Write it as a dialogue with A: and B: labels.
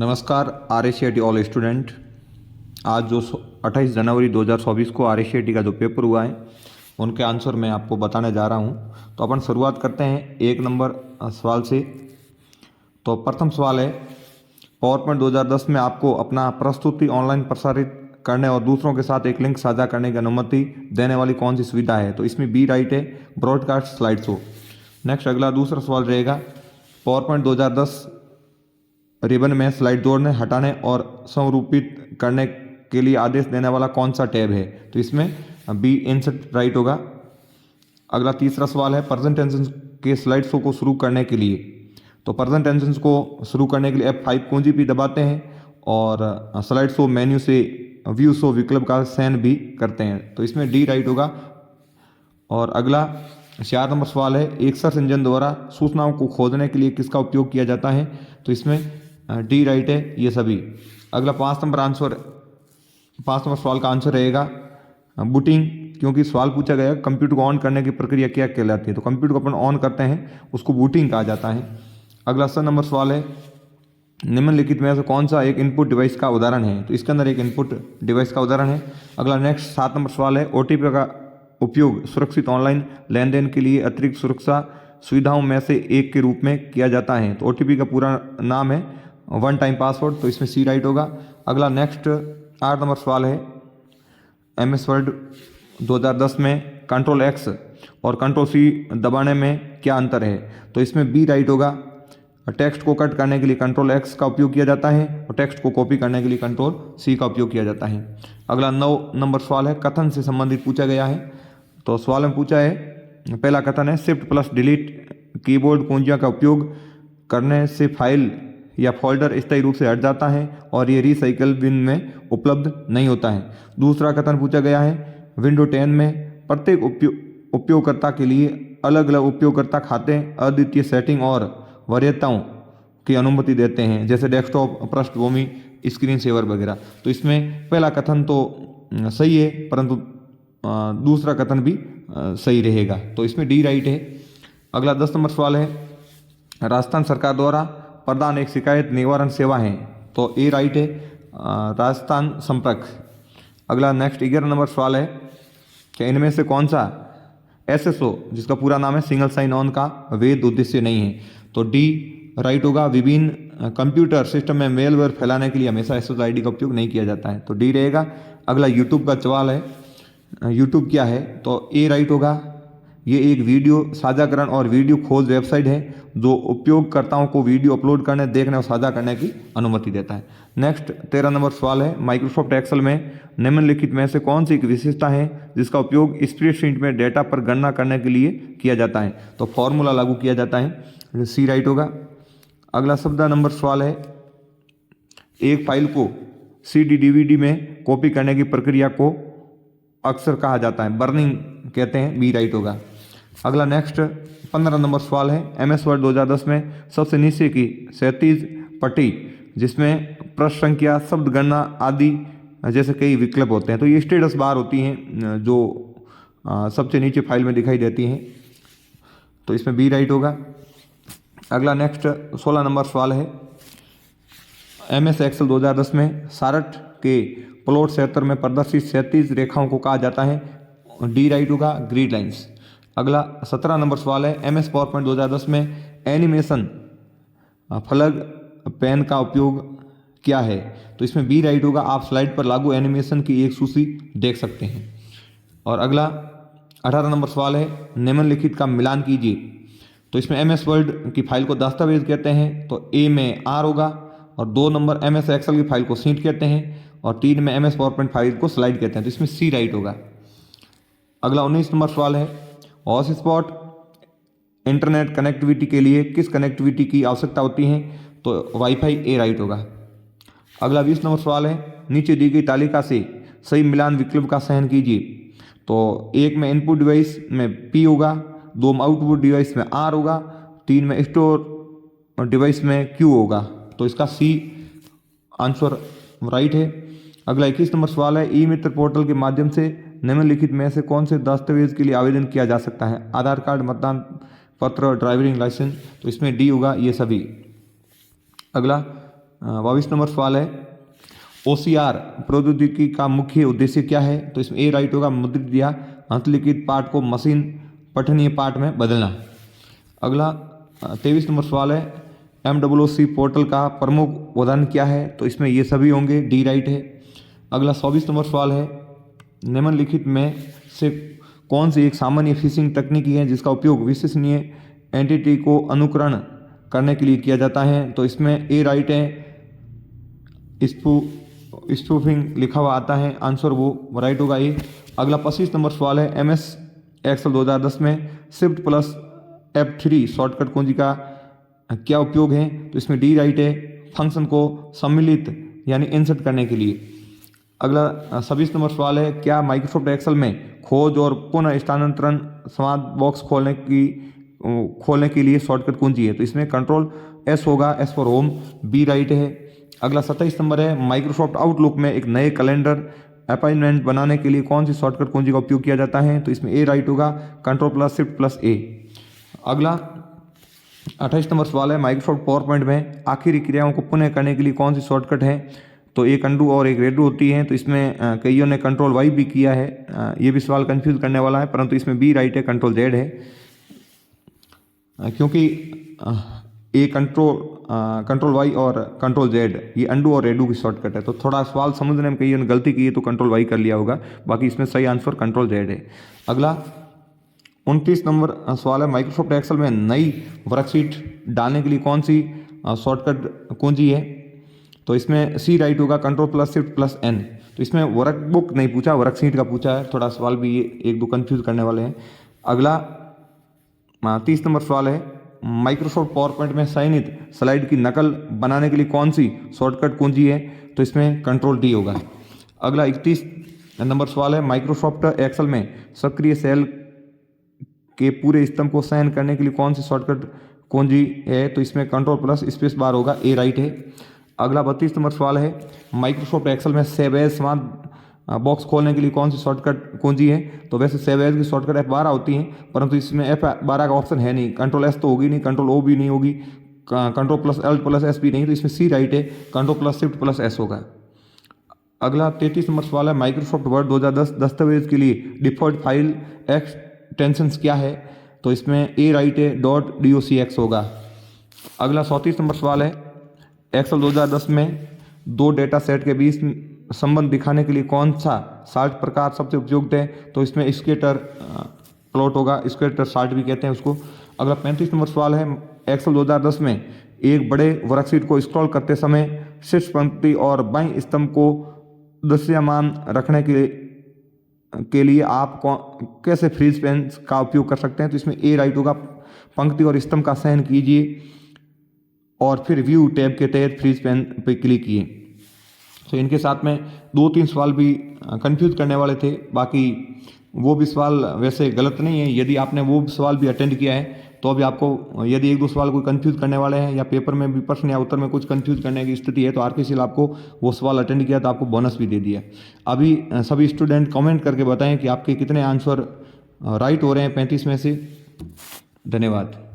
A: नमस्कार RACIT all student. आज जो 28 जनवरी 2024 को RACIT का जो पेपर हुआ है उनके आंसर मैं आपको बताने जा रहा हूं। तो अपन शुरुआत करते हैं 1 नंबर सवाल से। तो प्रथम सवाल है, पावरपॉइंट 2010 में आपको अपना प्रस्तुति ऑनलाइन प्रसारित करने और दूसरों के साथ एक लिंक साझा करने की अनुमति देने वाली कौन सी सुविधा है? तो इसमें बी राइट है, ब्रॉडकास्ट स्लाइड शो। नेक्स्ट अगला दूसरा सवाल रहेगा, पावरपॉइंट 2010 रिबन में स्लाइड जोड़ने, हटाने और संरूपित करने के लिए आदेश देने वाला कौन सा टैब है? तो इसमें बी इंसर्ट राइट होगा। अगला तीसरा सवाल है, प्रेजेंट टेंसेस के स्लाइड शो को शुरू करने के लिए, तो प्रेजेंट टेंसेस को शुरू करने के लिए F5 कुंजी भी दबाते हैं और स्लाइड शो मेन्यू से व्यू शो विकल्प का चयन भी करते हैं। तो इसमें डी राइट होगा। और अगला 4 नंबर सवाल है, एक सर्च इंजन द्वारा सूचनाओं को खोजने के लिए किसका उपयोग किया जाता है? तो इसमें डी राइट है ये सभी। अगला 5 नंबर सवाल का आंसर रहेगा बूटिंग, क्योंकि सवाल पूछा गया कंप्यूटर को ऑन करने की प्रक्रिया क्या कहलाती है? तो कंप्यूटर को अपन ऑन करते हैं उसको बूटिंग कहा जाता है। अगला 7 नंबर सवाल है, निम्नलिखित में से कौन सा एक इनपुट डिवाइस का उदाहरण है? तो इसके अंदर एक इनपुट डिवाइस का उदाहरण है। अगला नेक्स्ट 7 नंबर सवाल है, OTP का उपयोग सुरक्षित ऑनलाइन लेन देन के लिए अतिरिक्त सुरक्षा सुविधाओं में से एक के रूप में किया जाता है। तो OTP का पूरा नाम है वन टाइम पासवर्ड। तो इसमें सी राइट होगा। अगला नेक्स्ट 8 नंबर सवाल है, MS वर्ड 2010 में कंट्रोल X और कंट्रोल C दबाने में क्या अंतर है? तो इसमें बी राइट होगा। टेक्स्ट को कट करने के लिए कंट्रोल X का उपयोग किया जाता है और टेक्स्ट को कॉपी करने के लिए कंट्रोल C का उपयोग किया जाता है। अगला 9 नंबर सवाल है, कथन से संबंधित पूछा गया है। तो सवाल में पूछा है, पहला कथन है, शिफ्ट प्लस डिलीट कीबोर्ड कुंजियां का उपयोग करने से फाइल या फोल्डर स्थायी रूप से हट जाता है और ये रिसाइकल बिन में उपलब्ध नहीं होता है। दूसरा कथन पूछा गया है, विंडो 10 में प्रत्येक उपयोगकर्ता के लिए अलग अलग उपयोगकर्ता खाते अद्वितीय सेटिंग और वरीयताओं की अनुमति देते हैं, जैसे डेस्कटॉप, पृष्ठभूमि, स्क्रीन सेवर वगैरह। तो इसमें पहला कथन तो सही है, परंतु दूसरा कथन भी सही रहेगा। तो इसमें डी राइट है। अगला 10 नंबर सवाल है, राजस्थान सरकार द्वारा प्रदान एक शिकायत निवारण सेवा है। तो ए राइट है, राजस्थान संपर्क। अगला नेक्स्ट 11 नंबर सवाल है कि इनमें से कौन सा SSO, जिसका पूरा नाम है सिंगल साइन ऑन, का वैध उद्देश्य नहीं है? तो डी राइट होगा। विभिन्न कंप्यूटर सिस्टम में मेलवेयर फैलाने के लिए हमेशा SSID का उपयोग नहीं किया जाता है। तो डी रहेगा। अगला यूट्यूब का सवाल है, यूट्यूब क्या है? तो ए राइट होगा। ये एक वीडियो साझाकरण और वीडियो खोज वेबसाइट है जो उपयोगकर्ताओं को वीडियो अपलोड करने, देखने और साझा करने की अनुमति देता है। नेक्स्ट 13 नंबर सवाल है, माइक्रोसॉफ्ट एक्सेल में निम्नलिखित में से कौन सी एक विशेषता है जिसका उपयोग स्प्रेडशीट में डेटा पर गणना करने के लिए किया जाता है? तो फॉर्मूला लागू किया जाता है। सी राइट होगा। अगला 14 नंबर सवाल है, एक फाइल को CD DVD में कॉपी करने की प्रक्रिया को अक्सर कहा जाता है बर्निंग कहते हैं। बी राइट होगा। अगला नेक्स्ट 15 नंबर सवाल है, MS वर्ड 2010 में सबसे नीचे की 37 पट्टी जिसमें प्रश्न संख्या, शब्द गणना आदि जैसे कई विकल्प होते हैं, तो ये स्टेटस बार होती हैं जो सबसे नीचे फाइल में दिखाई देती हैं। तो इसमें बी राइट होगा। अगला नेक्स्ट 16 नंबर सवाल है, MS एक्सेल 2010 में सारट के प्लॉट क्षेत्र में प्रदर्शित 37 रेखाओं को कहा जाता है? डी राइट होगा, ग्रिड लाइंस। अगला 17 नंबर सवाल है, MS पावरपॉइंट 2010 में एनिमेशन फ्लैग पेन का उपयोग क्या है? तो इसमें बी राइट होगा। आप स्लाइड पर लागू एनिमेशन की एक सूची देख सकते हैं। और अगला 18 नंबर सवाल है, निम्नलिखित का मिलान कीजिए। तो इसमें MS वर्ड की फाइल को दस्तावेज कहते हैं, तो ए में R होगा। और 2 नंबर MS एक्सेल की फाइल को शीट कहते हैं और 3 में MS पावरपॉइंट फाइल को स्लाइड कहते हैं। तो इसमें सी राइट होगा। अगला 19 नंबर सवाल है, हॉटस्पॉट इंटरनेट कनेक्टिविटी के लिए किस कनेक्टिविटी की आवश्यकता होती है? तो वाईफाई, ए राइट होगा। अगला 20 नंबर सवाल है, नीचे दी गई तालिका से सही मिलान विकल्प का चयन कीजिए। तो 1 में इनपुट डिवाइस में P होगा, 2 में आउटपुट डिवाइस में R होगा, 3 में स्टोर डिवाइस में Q होगा। तो इसका सी आंसर राइट है। अगला 21 नंबर सवाल है, ई मित्र पोर्टल के माध्यम से निम्नलिखित में से कौन से दस्तावेज के लिए आवेदन किया जा सकता है? आधार कार्ड, मतदान पत्र, ड्राइविंग लाइसेंस। तो इसमें डी होगा ये सभी। अगला 22 नंबर सवाल है OCR प्रौद्योगिकी का मुख्य उद्देश्य क्या है? तो इसमें ए राइट होगा, मुद्रित या हस्तलिखित पाठ को मशीन पठनीय पाठ में बदलना। अगला 23 नंबर सवाल है MWC पोर्टल का प्रमुख उदाहरण क्या है? तो इसमें ये सभी होंगे, डी राइट है। अगला 24 नंबर सवाल है निम्नलिखित में से कौन सी एक सामान्य फिशिंग तकनीकी है जिसका उपयोग विश्वसनीय एंटिटी को अनुकरण करने के लिए किया जाता है? तो इसमें ए राइट है, स्पूफिंग लिखा हुआ आता है, आंसर वो राइट होगा ए। अगला 25 नंबर सवाल है MS एक्सेल 2010 में शिफ्ट प्लस F3 शॉर्टकट कुंजी का क्या उपयोग है? तो इसमें डी राइट है, फंक्शन को सम्मिलित यानी इंसर्ट करने के लिए। अगला 26 नंबर सवाल है क्या माइक्रोसॉफ्ट एक्सेल में खोज और पुनः स्थानांतरण संवाद बॉक्स खोलने के लिए शॉर्टकट कुंजी है? तो इसमें कंट्रोल S होगा, S for home, B right है। अगला 27 नंबर है माइक्रोसॉफ्ट आउटलुक में एक नए कैलेंडर अपॉइंटमेंट बनाने के लिए कौन सी शॉर्टकट कुंजी का उपयोग किया जाता है? तो इसमें ए राइट होगा, कंट्रोल प्लस शिफ्ट प्लस ए। अगला 28 नंबर सवाल है माइक्रोसॉफ्ट पावर पॉइंट में आखिरी क्रियाओं को पुनः करने के लिए कौन सी शॉर्टकट है? तो एक अंडू और एक रेडू होती है। तो इसमें कईयों ने कंट्रोल वाई भी किया है, ये भी सवाल कंफ्यूज करने वाला है, परंतु इसमें बी राइट है, कंट्रोल जेड है, क्योंकि ए कंट्रोल वाई और कंट्रोल जेड ये अंडू और रेडू की शॉर्टकट है। तो थोड़ा सवाल समझने में कईयों ने गलती की है तो कंट्रोल वाई कर लिया होगा, बाकी इसमें सही आंसर कंट्रोल जेड है। अगला 29 नंबर सवाल है माइक्रोसॉफ्ट एक्सेल में नई वर्कशीट डालने के लिए कौन सी शॉर्टकट कुंजी है? तो इसमें सी राइट होगा, control plus shift plus N. तो इसमें वर्कबुक नहीं पूछा, वर्कशीट का पूछा है, थोड़ा सवाल भी ये एक दो कंफ्यूज करने वाले हैं। अगला 30 नंबर सवाल है माइक्रोसॉफ्ट पावर पॉइंट में चयनित स्लाइड की नकल बनाने के लिए कौन सी शॉर्टकट कुंजी है? तो इसमें कंट्रोल डी होगा। अगला 31 नंबर सवाल है माइक्रोसॉफ्ट एक्सेल में सक्रिय सेल के पूरे स्तंभ को चयन करने के लिए कौन सी शॉर्टकट कुंजी है? तो इसमें कंट्रोल प्लस स्पेस बार होगा, ए राइट है। अगला 32 नंबर सवाल है माइक्रोसॉफ्ट एक्सेल में सेव एज संवाद बॉक्स खोलने के लिए कौन सी शॉर्टकट कुंजी है? तो वैसे सेव एज की शॉर्टकट F12 होती है, परंतु इसमें F12 का ऑप्शन है नहीं, कंट्रोल S तो होगी नहीं, कंट्रोल O भी नहीं होगी, control plus Alt plus S भी नहीं, तो इसमें सी राइट है, control plus shift plus S होगा। अगला 33 नंबर सवाल है माइक्रोसॉफ्ट वर्ड 2010 दस्तावेज के लिए डिफॉल्ट फाइल एक्सटेंशंस क्या है? तो इसमें ए राइट है, .docx होगा। अगला 34 नंबर सवाल है एक्सेल 2010 में दो डेटा सेट के बीच संबंध दिखाने के लिए कौन सा चार्ट प्रकार सबसे उपयुक्त है? तो इसमें स्केटर प्लॉट होगा, स्केटर चार्ट भी कहते हैं उसको। अगला 35 नंबर सवाल है एक्सेल 2010 में एक बड़े वर्कशीट को स्क्रॉल करते समय शीर्ष पंक्ति और बाईं स्तंभ को दृश्यमान रखने के लिए आप कैसे फ्रीज पेन का उपयोग कर सकते हैं? तो इसमें ए राइट होगा, पंक्ति और स्तंभ का चयन कीजिए और फिर व्यू टैब के तहत फ्रीज पेन पे क्लिक किए। तो इनके साथ में 2-3 सवाल भी कंफ्यूज करने वाले थे, बाकी वो भी सवाल वैसे गलत नहीं है। यदि आपने वो सवाल भी अटेंड किया है तो अभी आपको यदि 1-2 सवाल कोई कंफ्यूज करने वाले हैं या पेपर में भी प्रश्न या उत्तर में कुछ कंफ्यूज करने की स्थिति है तो RKCL आपको वो सवाल अटेंड किया तो आपको बोनस भी दे दिया। अभी सभी स्टूडेंट कमेंट करके बताएं कि आपके कितने आंसर राइट हो रहे हैं 35 में से। धन्यवाद।